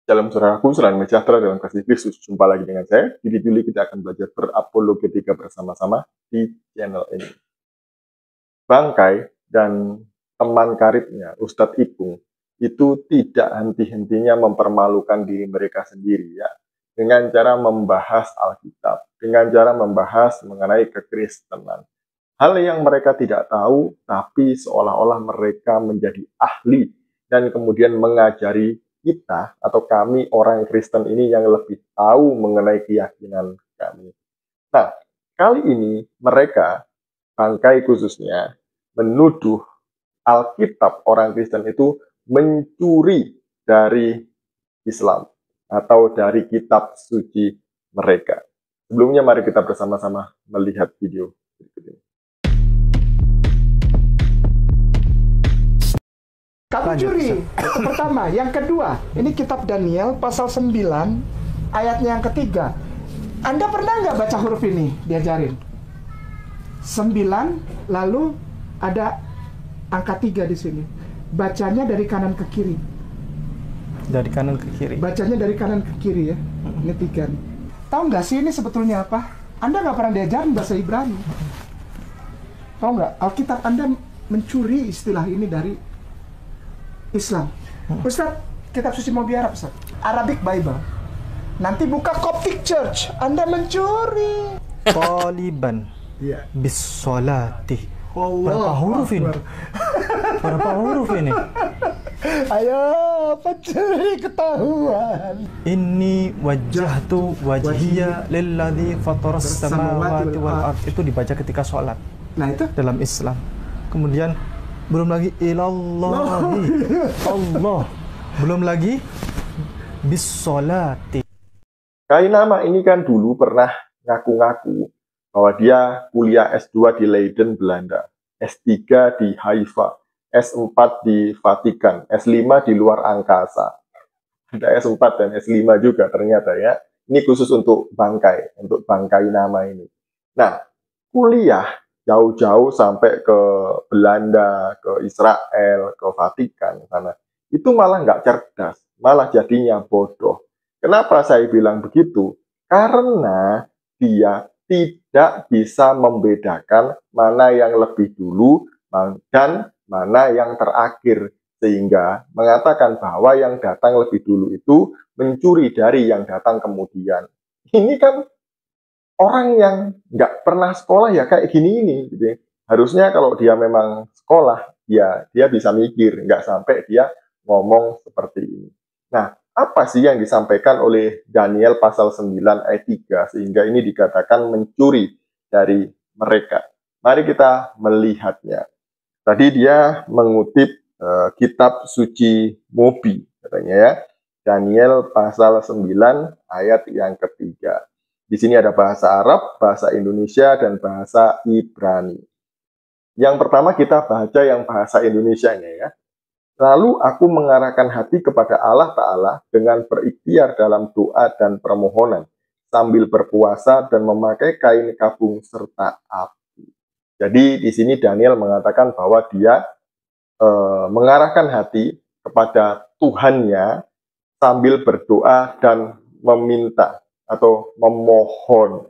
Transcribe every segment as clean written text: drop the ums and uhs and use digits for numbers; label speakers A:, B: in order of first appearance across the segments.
A: Shalom saudaraku, salam sejahtera dalam kasih Kristus. Jumpa lagi dengan saya. Di video ini kita akan belajar berapologetika bersama-sama di channel ini. Bangkai dan teman karibnya, Ustadz Ipung, itu tidak henti-hentinya mempermalukan diri mereka sendiri ya, dengan cara membahas Alkitab, dengan cara membahas mengenai kekristenan. Hal yang mereka tidak tahu, tapi seolah-olah mereka menjadi ahli dan kemudian mengajari kita atau kami orang Kristen ini yang lebih tahu mengenai keyakinan kami. Nah, kali ini mereka, bangkai khususnya, menuduh Alkitab orang Kristen itu mencuri dari Islam atau dari kitab suci mereka. Sebelumnya mari kita bersama-sama melihat video berikut ini.
B: Kamu curi, itu pertama. Yang kedua, ini kitab Daniel pasal 9 ayatnya yang ketiga. Anda pernah nggak baca huruf ini diajarin? 9 lalu ada angka 3 di sini. Bacanya dari kanan ke kiri.
C: Dari kanan ke kiri.
B: Bacanya dari kanan ke kiri ya. Ini 3 nih. Tahu nggak sih ini sebetulnya apa? Anda nggak pernah diajarin bahasa Ibrani. Tahu nggak? Alkitab Anda mencuri istilah ini dari Islam. Ustaz, kitab suci mau biar apa, Ustaz? Arabic Bible. Nanti buka Coptic Church, Anda mencuri.
C: Taliban bisolati. Berapa huruf ini? Berapa huruf ini?
B: Ayo, pencuri ketahuan.
C: Inni wajjahtu wajhiya lilladzi fataras samawati wal ard. Itu dibaca ketika sholat.
B: Nah itu
C: dalam Islam. Kemudian belum lagi ilallahi Allah, belum lagi bisolati.
A: Kainama ini kan dulu pernah ngaku-ngaku bahwa dia kuliah S2 di Leiden, Belanda, S3 di Haifa, S4 di Vatikan, S5 di luar angkasa. Ada S4 dan S5 juga ternyata ya. Ini khusus untuk bangkai, untuk bangkai nama ini. Nah, kuliah jauh-jauh sampai ke Belanda, ke Israel, ke Vatikan sana. Itu malah nggak cerdas, malah jadinya bodoh. Kenapa saya bilang begitu? Karena dia tidak bisa membedakan mana yang lebih dulu dan mana yang terakhir. Sehingga mengatakan bahwa yang datang lebih dulu itu mencuri dari yang datang kemudian. Ini kan orang yang nggak pernah sekolah ya kayak gini ini, gitu ya. Harusnya kalau dia memang sekolah, ya dia bisa mikir, nggak sampai dia ngomong seperti ini. Nah, apa sih yang disampaikan oleh Daniel pasal 9 ayat 3 sehingga ini dikatakan mencuri dari mereka? Mari kita melihatnya. Tadi dia mengutip kitab suci Mobi, katanya ya. Daniel pasal 9 ayat yang ketiga. Di sini ada bahasa Arab, bahasa Indonesia, dan bahasa Ibrani. Yang pertama kita baca yang bahasa Indonesianya ya. Lalu aku mengarahkan hati kepada Allah Ta'ala dengan berikhtiar dalam doa dan permohonan, sambil berpuasa dan memakai kain kabung serta api. Jadi di sini Daniel mengatakan bahwa dia mengarahkan hati kepada Tuhannya sambil berdoa dan meminta atau memohon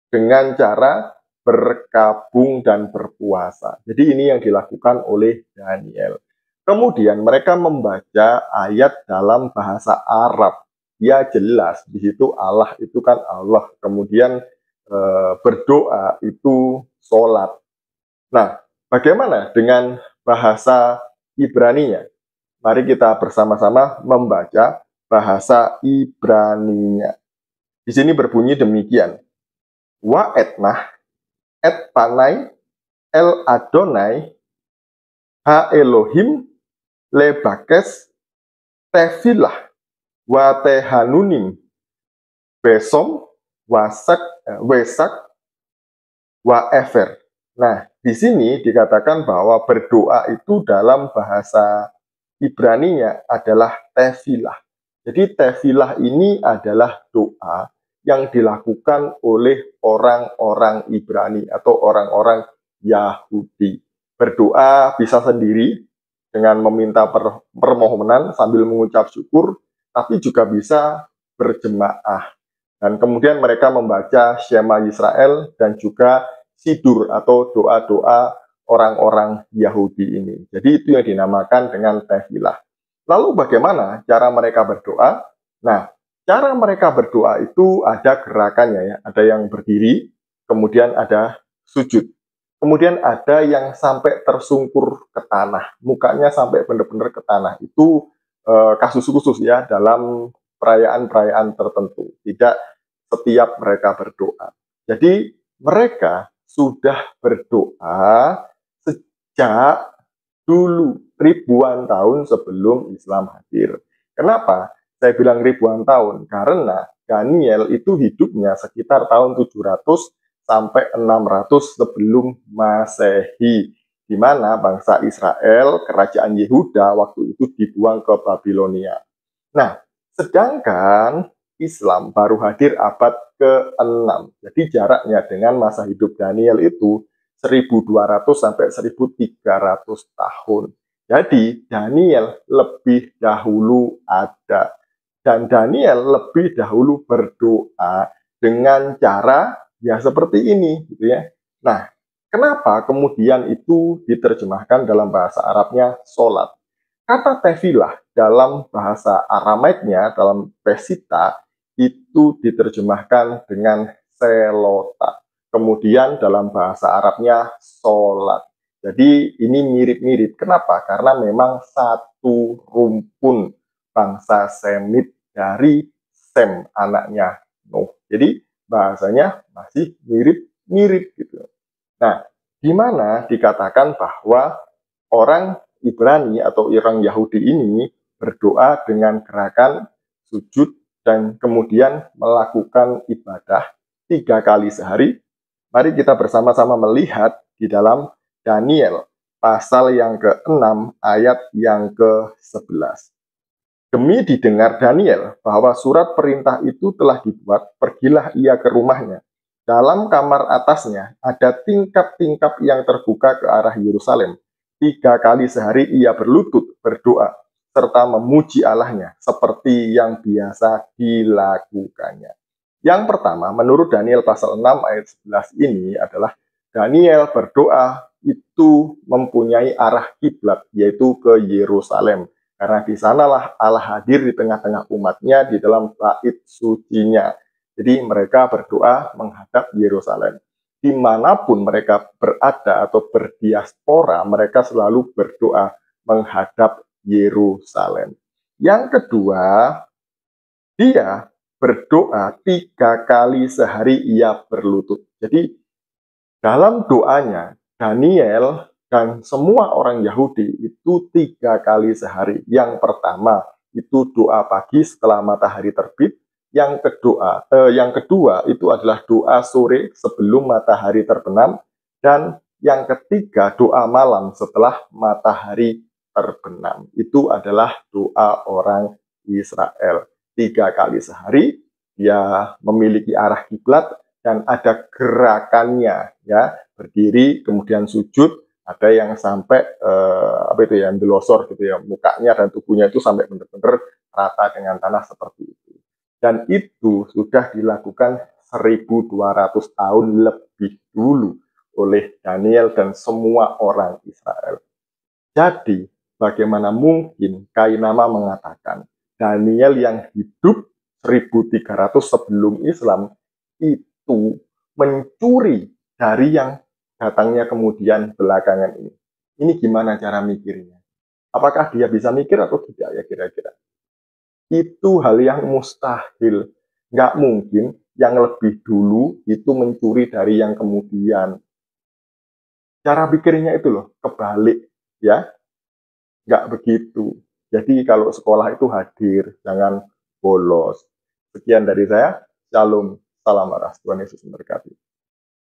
A: dengan cara berkabung dan berpuasa. Jadi ini yang dilakukan oleh Daniel. Kemudian mereka membaca ayat dalam bahasa Arab. Ya jelas di situ Allah itu kan Allah. Kemudian berdoa itu sholat. Nah, bagaimana dengan bahasa Ibraninya? Mari kita bersama-sama membaca bahasa Ibraninya. Di sini berbunyi demikian. Wa etnah, et panai, el Adonai, ha Elohim, lebakes, tefilah, wa tehanunim, besom, wasak, wesak, wa efer. Nah, di sini dikatakan bahwa berdoa itu dalam bahasa Ibraninya adalah tefilah. Jadi tefilah ini adalah doa yang dilakukan oleh orang-orang Ibrani atau orang-orang Yahudi. Berdoa bisa sendiri dengan meminta permohonan sambil mengucap syukur, tapi juga bisa berjemaah. Dan kemudian mereka membaca Shema Yisrael dan juga Sidur atau doa-doa orang-orang Yahudi ini. Jadi itu yang dinamakan dengan tefilah. Lalu bagaimana cara mereka berdoa? Nah, cara mereka berdoa itu ada gerakannya ya. Ada yang berdiri, kemudian ada sujud. Kemudian ada yang sampai tersungkur ke tanah, mukanya sampai benar-benar ke tanah. Itu kasus khusus ya dalam perayaan-perayaan tertentu. Tidak setiap mereka berdoa. Jadi mereka sudah berdoa sejak dulu, ribuan tahun sebelum Islam hadir. Kenapa? Saya bilang ribuan tahun, karena Daniel itu hidupnya sekitar tahun 700 sampai 600 sebelum Masehi, di mana bangsa Israel, kerajaan Yehuda waktu itu dibuang ke Babilonia. Nah, sedangkan Islam baru hadir abad ke-6. Jadi jaraknya dengan masa hidup Daniel itu 1200 sampai 1300 tahun. Jadi Daniel lebih dahulu ada. Dan Daniel lebih dahulu berdoa dengan cara ya seperti ini gitu ya. Nah, kenapa kemudian itu diterjemahkan dalam bahasa Arabnya sholat? Kata tefilah dalam bahasa Aramaiknya, dalam Pesita, itu diterjemahkan dengan selota. Kemudian dalam bahasa Arabnya sholat. Jadi ini mirip-mirip. Kenapa? Karena memang satu rumpun bangsa Semit dari Sem, anaknya Nuh. Jadi bahasanya masih mirip-mirip gitu. Nah, di mana dikatakan bahwa orang Ibrani atau orang Yahudi ini berdoa dengan gerakan sujud dan kemudian melakukan ibadah 3 kali sehari. Mari kita bersama-sama melihat di dalam Daniel pasal yang ke-6 ayat yang ke-11. Demi didengar Daniel bahwa surat perintah itu telah dibuat, pergilah ia ke rumahnya. Dalam kamar atasnya ada tingkap-tingkap yang terbuka ke arah Yerusalem. 3 kali sehari ia berlutut berdoa, serta memuji Allahnya, seperti yang biasa dilakukannya. Yang pertama, menurut Daniel pasal 6 ayat 11 ini adalah Daniel berdoa itu mempunyai arah kiblat, yaitu ke Yerusalem. Karena di sanalah Allah hadir di tengah-tengah umatnya di dalam bait sucinya. Jadi mereka berdoa menghadap Yerusalem. Dimanapun mereka berada atau berdiaspora, mereka selalu berdoa menghadap Yerusalem. Yang kedua, dia berdoa 3 kali sehari ia berlutut. Jadi dalam doanya, Daniel dan semua orang Yahudi itu 3 kali sehari. Yang pertama itu doa pagi setelah matahari terbit. Yang kedua itu adalah doa sore sebelum matahari terbenam. Dan yang ketiga doa malam setelah matahari terbenam. Itu adalah doa orang Israel. 3 kali sehari, dia memiliki arah kiblat dan ada gerakannya, ya, berdiri kemudian sujud. Ada yang sampai yang delosor gitu ya, mukanya dan tubuhnya itu sampai benar-benar rata dengan tanah seperti itu. Dan itu sudah dilakukan 1200 tahun lebih dulu oleh Daniel dan semua orang Israel. Jadi bagaimana mungkin Kainama mengatakan Daniel yang hidup 1300 sebelum Islam itu mencuri dari yang datangnya kemudian belakangan ini. Ini gimana cara mikirnya? Apakah dia bisa mikir atau tidak ya kira-kira? Itu hal yang mustahil. Nggak mungkin yang lebih dulu itu mencuri dari yang kemudian. Cara pikirnya itu loh, kebalik ya. Nggak begitu. Jadi kalau sekolah itu hadir, jangan bolos. Sekian dari saya. Shalom. Salam waras. Tuhan Yesus memberkati.